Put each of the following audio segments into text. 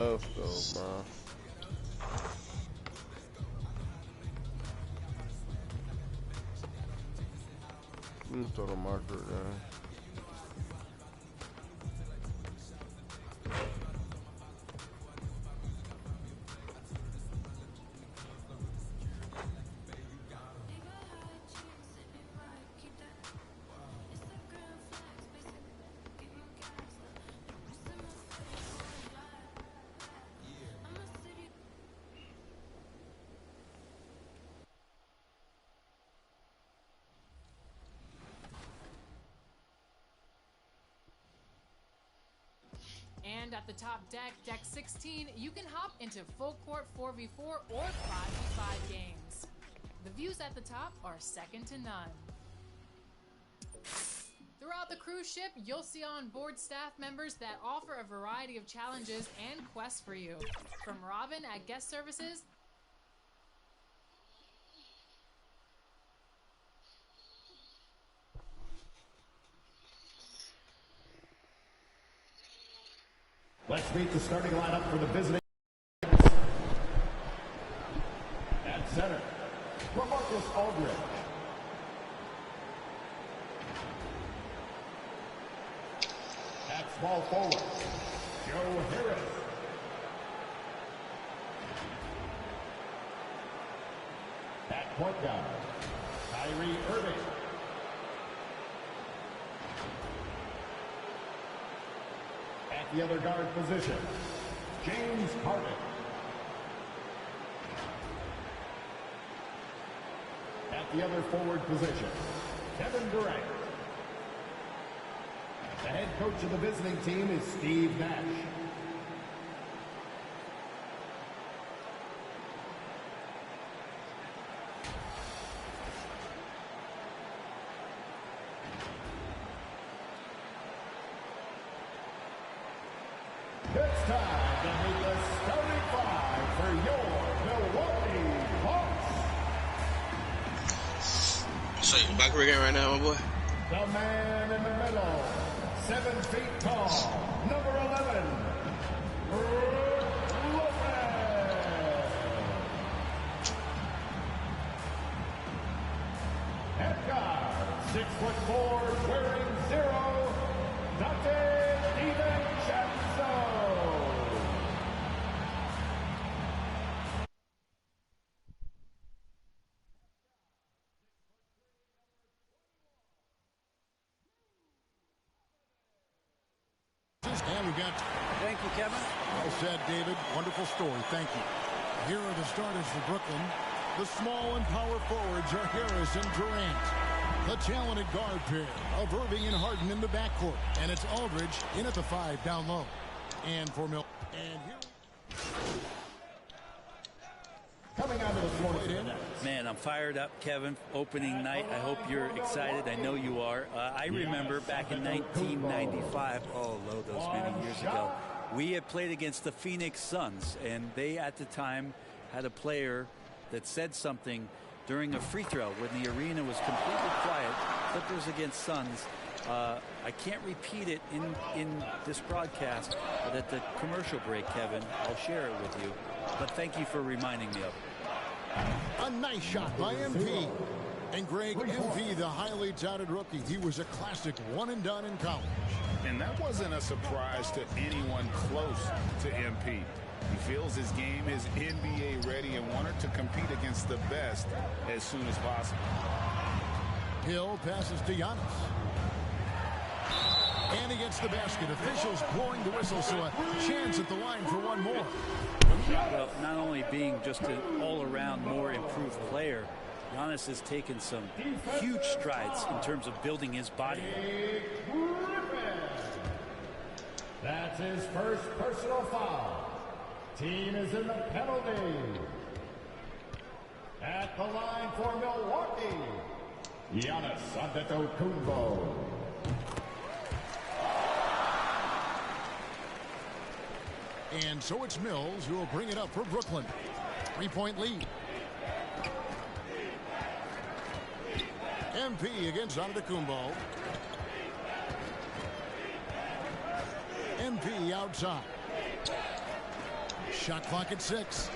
Let's go, man. Let me throw the marker down. And at the top deck, deck 16, you can hop into full court 4v4 or 5v5 games. The views at the top are second to none. Throughout the cruise ship, you'll see on board staff members that offer a variety of challenges and quests for you. From Robin at guest services, Let's meet the starting lineup for the visiting. At center, Marcus Aldridge. At small forward, Joe Harris. At point guard, Kyrie Irving. At the other guard position, James Harden. At the other forward position, Kevin Durant. The head coach of the visiting team is Steve Nash. It's time to meet the starting five for your Milwaukee Bucks. So you back again right now, my boy? The man in the middle, 7 feet tall, number 11, Brook Lopez. At guard, 6'4", wearing 0, Dante DiVincenzo. And we got. Thank you, Kevin. Well said, David. Wonderful story. Thank you. Here are the starters for Brooklyn. The small and power forwards are Harris and Durant. The talented guard pair of Irving and Harden in the backcourt. And it's Aldridge in at the 5 down low. And for Mill. And here. Coming out of the floor today. Man, I'm fired up, Kevin. Opening night. I hope you're excited. I know you are. I remember back in 1995, those many years ago, we had played against the Phoenix Suns, and they at the time had a player that said something during a free throw when the arena was completely quiet. Clippers against Suns. I can't repeat it in this broadcast, but at the commercial break, Kevin, I'll share it with you. But thank you for reminding me of it. A nice shot by MP. And Greg, MP, the highly touted rookie, he was a classic one and done in college. And that wasn't a surprise to anyone close to MP. He feels his game is NBA ready and wanted to compete against the best as soon as possible. Hill passes to Giannis. And he gets the basket. Officials blowing the whistle, so a chance at the line for one more. Well, not only being just an all-around more improved player, Giannis has taken some huge strides in terms of building his body. That's his first personal foul. Team is in the penalty. At the line for Milwaukee, Giannis Antetokounmpo. And so it's Mills who will bring it up for Brooklyn. 3-point lead. MP against Antetokounmpo. MP outside. Shot clock at 6.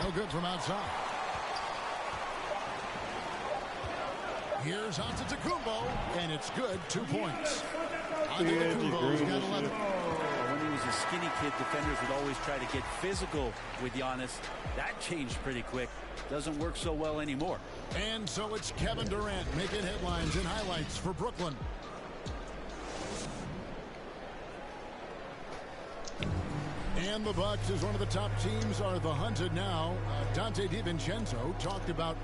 No good from outside. Here's Antetokounmpo, and it's good. 2 points. Antetokounmpo's got 11. When he was a skinny kid, defenders would always try to get physical with Giannis. That changed pretty quick. Doesn't work so well anymore. And so it's Kevin Durant making headlines and highlights for Brooklyn. And the Bucks, as one of the top teams, are the hunted now. Dante DiVincenzo talked about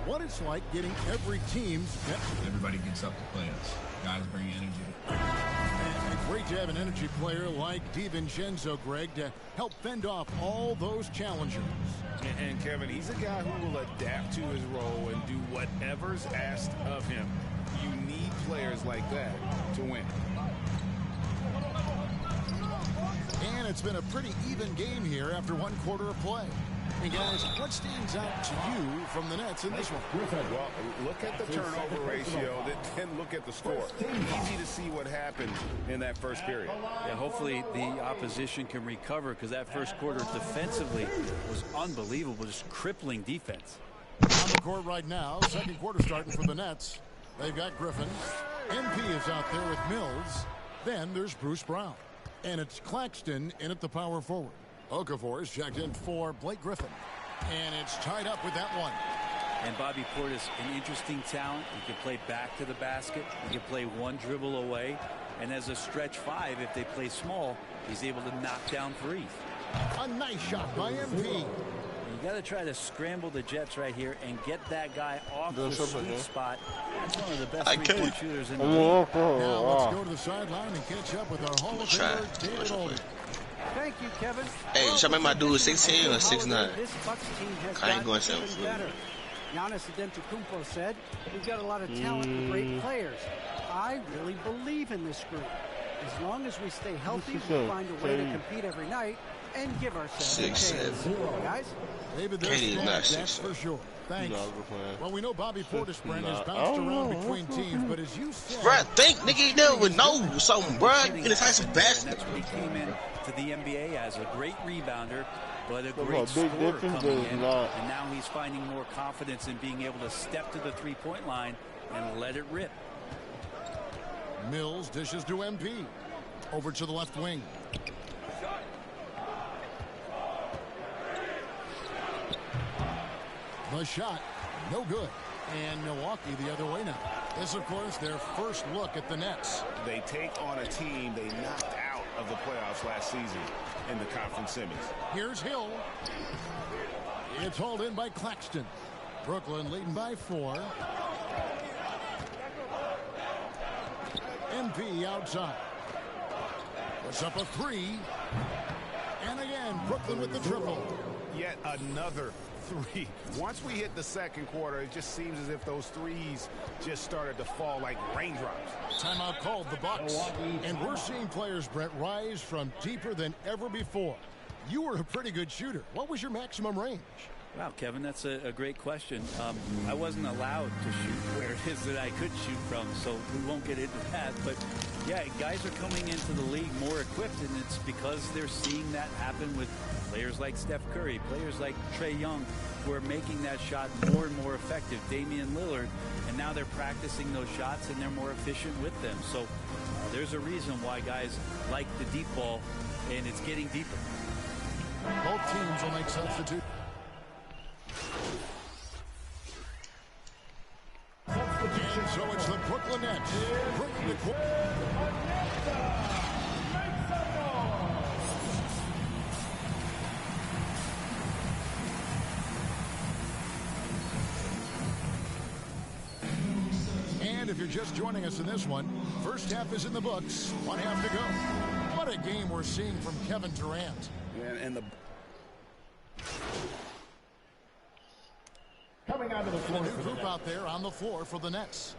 what it's like getting every team's best. Everybody gets up to play us. Guys bring energy. And great to have an energy player like DiVincenzo, Greg, to help fend off all those challengers. And Kevin, he's a guy who will adapt to his role and do whatever's asked of him. You need players like that to win. And it's been a pretty even game here after 1 quarter of play. And guys, what stands out to you from the Nets in this one? Well, look at the turnover ratio, then look at the score. Easy to see what happened in that first period. Yeah, hopefully the opposition can recover, because that first quarter defensively was unbelievable, just crippling defense. On the court right now, second quarter starting for the Nets. They've got Griffin. MP is out there with Mills. Then there's Bruce Brown. And it's Claxton in at the power forward. Okafor is checked in for Blake Griffin. And it's tied up with that one. And Bobby Portis, an interesting talent. He can play back to the basket. He can play one dribble away. And as a stretch 5, if they play small, he's able to knock down threes. A nice shot by MP. You got to try to scramble the Jets right here and get that guy off the sweet spot. That's one of the best three-point shooters in the league. Now let's go to the sideline and catch up with our Hall of Famer, David Olden. Thank you, Kevin. Hey, should I make my dude 16 or 6'9"? This Bucks team has I ain't going gotten even 7 foot. better. Giannis Antetokounmpo said, "We've got a lot of talent and great players. I really believe in this group. As long as we stay healthy, we'll find a way to compete every night and give ourselves a chance." Guys? David, that's for sure. Thanks. Well, we know Bobby Portis, Brent, has bounced around between teams, but as you said... Bruh, think, nigga, you never know something, bruh. In this high bastard. That's what he came in to the NBA as, a great rebounder, but a great scorer coming in. And now he's finding more confidence in being able to step to the three-point line and let it rip. Mills dishes to MP. Over to the left wing. The shot, no good. And Milwaukee the other way now. This, of course, their first look at the Nets. They take on a team they knocked out of the playoffs last season in the conference semis. Here's Hill. It's hauled in by Claxton. Brooklyn leading by 4. MP outside. Puts up a 3. And again, Brooklyn with the triple. Yet another 3. Once we hit the second quarter, it just seems as if those threes just started to fall like raindrops. Timeout called the Bucks. And we're seeing players, Brent, rise from deeper than ever before. You were a pretty good shooter. What was your maximum range? Wow, Kevin, that's a great question. I wasn't allowed to shoot where it is that I could shoot from, so we won't get into that. But, yeah, guys are coming into the league more equipped, and it's because they're seeing that happen with players like Steph Curry, players like Trae Young, who are making that shot more and more effective, Damian Lillard, and now they're practicing those shots, and they're more efficient with them. So there's a reason why guys like the deep ball, and it's getting deeper. Both teams will make substitutes. And so it's the Brooklyn Nets. And if you're just joining us in this one, first half is in the books. 1 half to go. What a game we're seeing from Kevin Durant. And the Coming out of the floor. A new group out there on the floor for the Nets.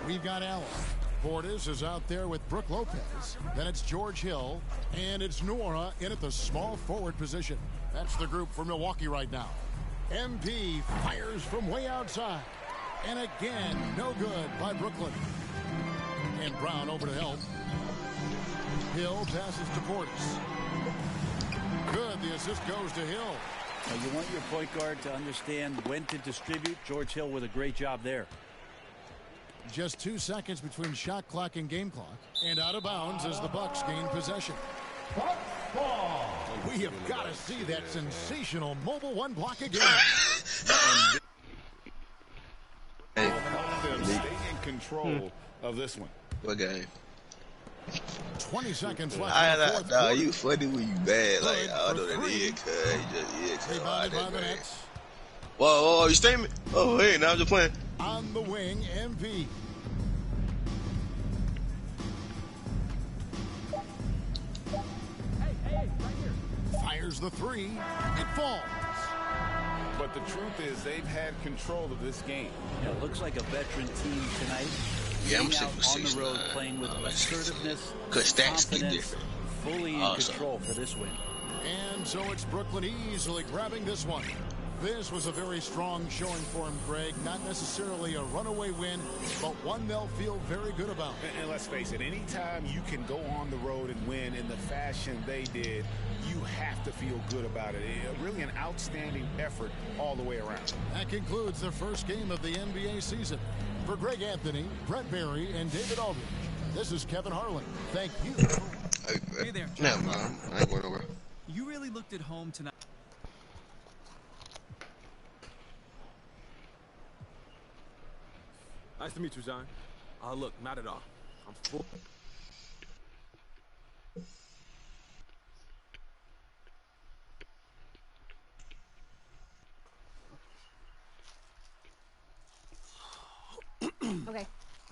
We've got Allen. Portis is out there with Brook Lopez. Then it's George Hill. And it's Nora in at the small forward position. That's the group for Milwaukee right now. MP fires from way outside. And again, no good by Brooklyn. And Brown over to help. Hill passes to Portis. Good. The assist goes to Hill. Now you want your point guard to understand when to distribute. George Hill with a great job there. Just 2 seconds between shot clock and game clock. And out of bounds as the Bucks gain possession. We have got to see that sensational Mobile One block again. Stay in control of this one. What game? 20 seconds left. You funny when you bad. Like, I know that is, cuz. Whoa, you staying? Oh, hey, now I'm just playing. On the wing, MV. Fires the three. It falls. But the truth is, they've had control of this game. Yeah, it looks like a veteran team tonight. Yeah, I'm out on the road, playing with assertiveness, confidence, fully in control for this win. And so it's Brooklyn easily grabbing this one. This was a very strong showing for him, Greg. Not necessarily a runaway win, but one they'll feel very good about. And let's face it, anytime you can go on the road and win in the fashion they did, you have to feel good about it. Really an outstanding effort all the way around. That concludes the first game of the NBA season. For Greg Anthony, Brett Barry, and David Aldridge, this is Kevin Harlan. Thank you. Hey there. Never mind. I ain't going over. You really looked at home tonight. Nice to meet you, John. Look, not at all. I'm full.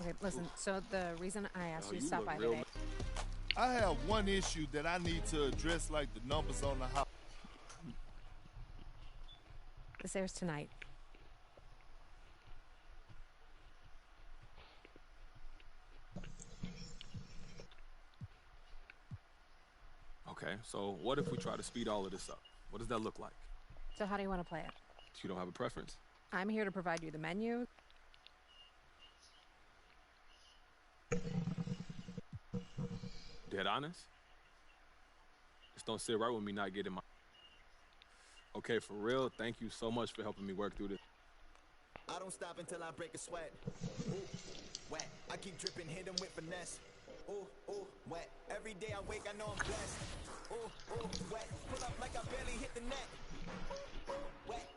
Okay, listen, so the reason I asked you to stop by today. I have one issue that I need to address, like the numbers on the house. This airs tonight. Okay, so what if we try to speed all of this up? What does that look like? So how do you want to play it? You don't have a preference? I'm here to provide you the menu. Dead honest? Just don't sit right with me not getting my... Okay, for real, thank you so much for helping me work through this. I don't stop until I break a sweat. Ooh, wet. I keep dripping, hit him with finesse. Ooh, wet. Every day I wake, I know I'm blessed. Ooh, wet. Pull up like I barely hit the net. Ooh, wet.